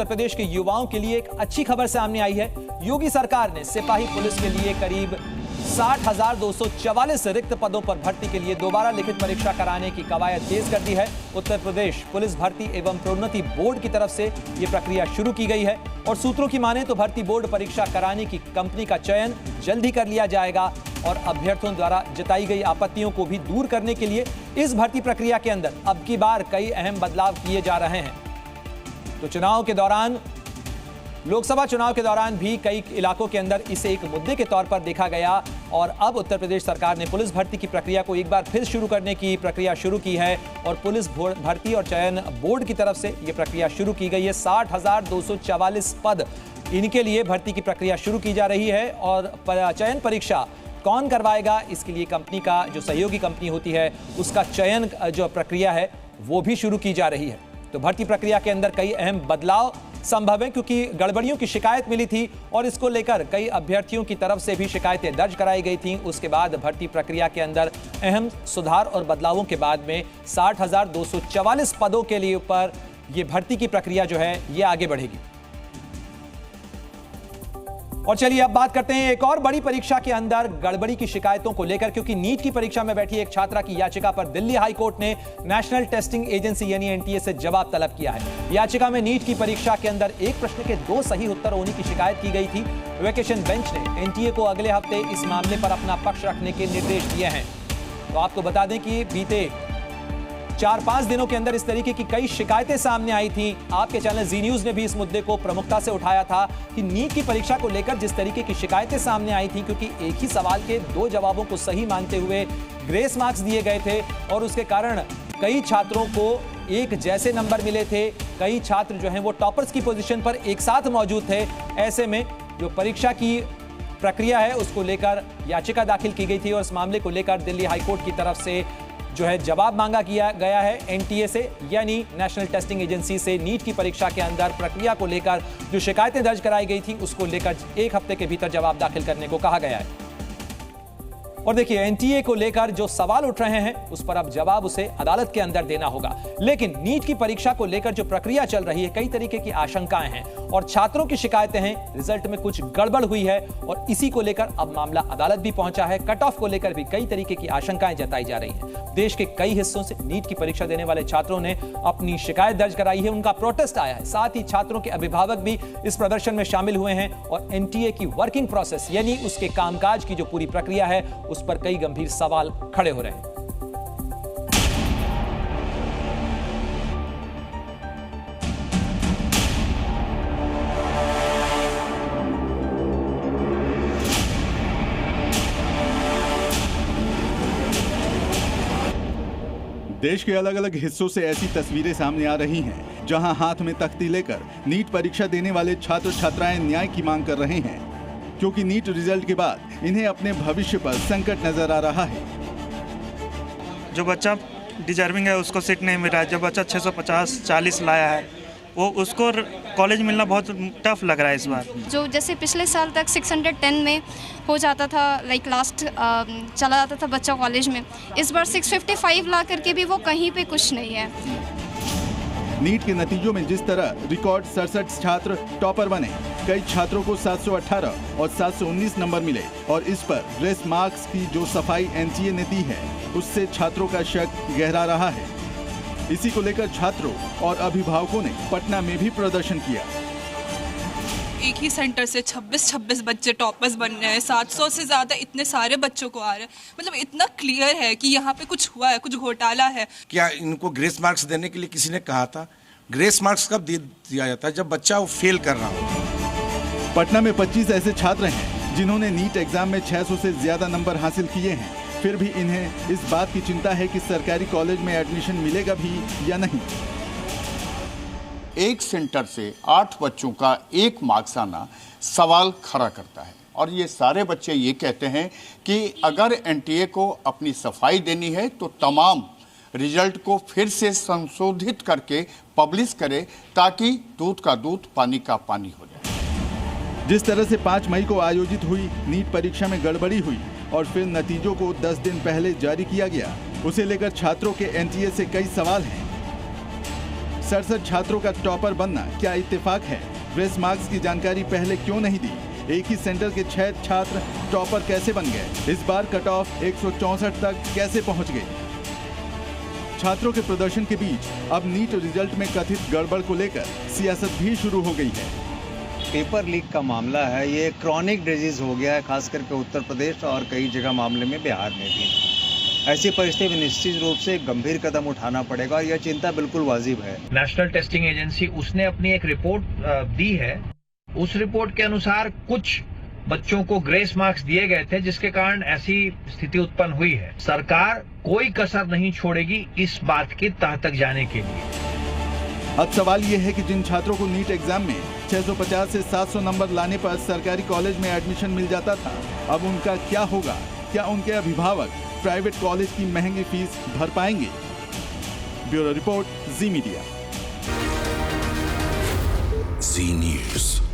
उत्तर प्रदेश के युवाओं के लिए एक अच्छी खबर सामने आई है। योगी सरकार ने सिपाही पुलिस के लिए करीब 60,244 रिक्त पदों पर भर्ती के लिए दोबारा लिखित परीक्षा कराने की कवायद तेज कर दी है। उत्तर प्रदेश पुलिस भर्ती एवं प्रोन्नति बोर्ड की तरफ से यह प्रक्रिया शुरू की गई है और सूत्रों की माने तो भर्ती बोर्ड परीक्षा कराने की कंपनी का चयन जल्द ही कर लिया जाएगा और अभ्यर्थियों द्वारा जताई गई आपत्तियों को भी दूर करने के लिए इस भर्ती प्रक्रिया के अंदर अब की बार कई अहम बदलाव किए जा रहे हैं। तो लोकसभा चुनाव के दौरान भी कई इलाकों के अंदर इसे एक मुद्दे के तौर पर देखा गया और अब उत्तर प्रदेश सरकार ने पुलिस भर्ती की प्रक्रिया को एक बार फिर शुरू करने की प्रक्रिया शुरू की है और पुलिस भर्ती और चयन बोर्ड की तरफ से यह प्रक्रिया शुरू की गई है। 60,244 पद इनके लिए भर्ती की प्रक्रिया शुरू की जा रही है और चयन परीक्षा कौन करवाएगा इसके लिए कंपनी का जो सहयोगी कंपनी होती है उसका चयन जो प्रक्रिया है वो भी शुरू की जा रही है। तो भर्ती प्रक्रिया के अंदर कई अहम बदलाव संभव है क्योंकि गड़बड़ियों की शिकायत मिली थी और इसको लेकर कई अभ्यर्थियों की तरफ से भी शिकायतें दर्ज कराई गई थीं। उसके बाद भर्ती प्रक्रिया के अंदर अहम सुधार और बदलावों के बाद में 60,244 पदों के लिए ऊपर ये भर्ती की प्रक्रिया जो है ये आगे बढ़ेगी। और चलिए अब बात करते हैं एक और बड़ी परीक्षा के अंदर गड़बड़ी की शिकायतों को लेकर, क्योंकि नीट की परीक्षा में बैठी एक छात्रा की याचिका पर दिल्ली हाई कोर्ट ने नेशनल टेस्टिंग एजेंसी यानी एनटीए से जवाब तलब किया है। याचिका में नीट की परीक्षा के अंदर एक प्रश्न के 2 सही उत्तर होने की शिकायत की गई थी। वेकेशन बेंच ने एनटीए को अगले हफ्ते इस मामले पर अपना पक्ष रखने के निर्देश दिए हैं। तो आपको बता दें कि बीते 4-5 दिनों के अंदर इस तरीके की कई शिकायतें सामने आई थी। आपके चैनल जी न्यूज ने भी इस मुद्दे को प्रमुखता से उठाया था कि नीट की परीक्षा को लेकर जिस तरीके की शिकायतें सामने आई थी, क्योंकि एक ही सवाल के 2 जवाबों को सही मानते हुए ग्रेस मार्क्स दिए गए थे और उसके कारण कई छात्रों को एक जैसे नंबर मिले थे। कई छात्र जो हैं वो टॉपर्स की पोजीशन पर एक साथ मौजूद थे। ऐसे में जो परीक्षा की प्रक्रिया है उसको लेकर याचिका दाखिल की गई थी और इस मामले को लेकर दिल्ली हाईकोर्ट की तरफ से जो है जवाब मांगा गया है एनटीए से यानी नेशनल टेस्टिंग एजेंसी से। नीट की परीक्षा के अंदर प्रक्रिया को लेकर जो शिकायतें दर्ज कराई गई थी उसको लेकर 1 हफ्ते के भीतर जवाब दाखिल करने को कहा गया है। और देखिए एनटीए को लेकर जो सवाल उठ रहे हैं उस पर अब जवाब उसे अदालत के अंदर देना होगा। लेकिन नीट की परीक्षा को लेकर जो प्रक्रिया चल रही है कई तरीके की आशंकाएं हैं और छात्रों की शिकायतें हैं, रिजल्ट में कुछ गड़बड़ हुई है और इसी को लेकर अब मामला अदालत भी पहुंचा है। कट ऑफ को लेकर भी कई तरीके की आशंकाएं जताई जा रही हैं। देश के कई हिस्सों से नीट की परीक्षा देने वाले छात्रों ने अपनी शिकायत दर्ज कराई है, उनका प्रोटेस्ट आया है। साथ ही छात्रों के अभिभावक भी इस प्रदर्शन में शामिल हुए हैं और एनटीए की वर्किंग प्रोसेस यानी उसके कामकाज की जो पूरी प्रक्रिया है उस पर कई गंभीर सवाल खड़े हो रहे हैं। देश के अलग अलग हिस्सों से ऐसी तस्वीरें सामने आ रही हैं जहां हाथ में तख्ती लेकर नीट परीक्षा देने वाले छात्र छात्राएं न्याय की मांग कर रहे हैं, क्योंकि नीट रिजल्ट के बाद इन्हें अपने भविष्य पर संकट नजर आ रहा है। जो बच्चा डिजर्विंग है उसको सीट नहीं मिल रहा है। जो बच्चा 650-40 लाया है वो उसको कॉलेज मिलना बहुत टफ लग रहा है इस बार। जो जैसे पिछले साल तक 610 में हो जाता था, लाइक लास्ट चला जाता था बच्चा कॉलेज में, इस बार 655 ला करके भी वो कहीं पे कुछ नहीं है। नीट के नतीजों में जिस तरह रिकॉर्ड 67 छात्र टॉपर बने, कई छात्रों को 718 और 719 नंबर मिले और इस पर ग्रेस मार्क्स की जो सफाई एनटीए ने दी है उससे छात्रों का शक गहरा रहा है। इसी को लेकर छात्रों और अभिभावकों ने पटना में भी प्रदर्शन किया। एक ही सेंटर से 26 बच्चे टॉपर्स बन रहे हैं, 700 से ज़्यादा इतने सारे बच्चों को आ रहे हैं। मतलब इतना क्लियर है कि यहाँ पे कुछ हुआ है, कुछ घोटाला है। क्या इनको ग्रेस मार्क्स देने के लिए किसी ने कहा था? ग्रेस मार्क्स कब दिया जाता है? जब बच्चा वो फेल कर रहा हो। पटना में 25 ऐसे छात्र हैं जिन्होंने नीट एग्जाम में 600 से ज्यादा नंबर हासिल किए हैं, फिर भी इन्हें इस बात की चिंता है कि सरकारी कॉलेज में एडमिशन मिलेगा भी या नहीं। एक सेंटर से 8 बच्चों का 1 मार्क्स आना सवाल खड़ा करता है और ये सारे बच्चे ये कहते हैं कि अगर एनटीए को अपनी सफाई देनी है तो तमाम रिजल्ट को फिर से संशोधित करके पब्लिश करे ताकि दूध का दूध पानी का पानी हो जाए। जिस तरह से 5 मई को आयोजित हुई नीट परीक्षा में गड़बड़ी हुई और फिर नतीजों को 10 दिन पहले जारी किया गया, उसे लेकर छात्रों के एनटीए से कई सवाल हैं। 67 छात्रों का टॉपर बनना क्या इत्तेफाक है? ग्रेस मार्क्स की जानकारी पहले क्यों नहीं दी? एक ही सेंटर के 6 छात्र टॉपर कैसे बन गए? इस बार कट ऑफ 164 तक कैसे पहुंच गई? छात्रों के प्रदर्शन के बीच अब नीट रिजल्ट में कथित गड़बड़ को लेकर सियासत भी शुरू हो गई है। पेपर लीक का मामला है, ये क्रॉनिक डिजीज हो गया है, खास करके उत्तर प्रदेश और कई जगह मामले में बिहार में भी। ऐसी परिस्थिति में निश्चित रूप से गंभीर कदम उठाना पड़ेगा और यह चिंता बिल्कुल वाजिब है। नेशनल टेस्टिंग एजेंसी उसने अपनी एक रिपोर्ट दी है। उस रिपोर्ट के अनुसार कुछ बच्चों को ग्रेस मार्क्स दिए गए थे, जिसके कारण ऐसी स्थिति उत्पन्न हुई है। सरकार कोई कसर नहीं छोड़ेगी इस बात की तह तक जाने के लिए। अब सवाल ये है कि जिन छात्रों को नीट एग्जाम में 650 से 700 नंबर लाने पर सरकारी कॉलेज में एडमिशन मिल जाता था, अब उनका क्या होगा? क्या उनके अभिभावक प्राइवेट कॉलेज की महंगी फीस भर पाएंगे? ब्यूरो रिपोर्ट, जी मीडिया। जी न्यूज़।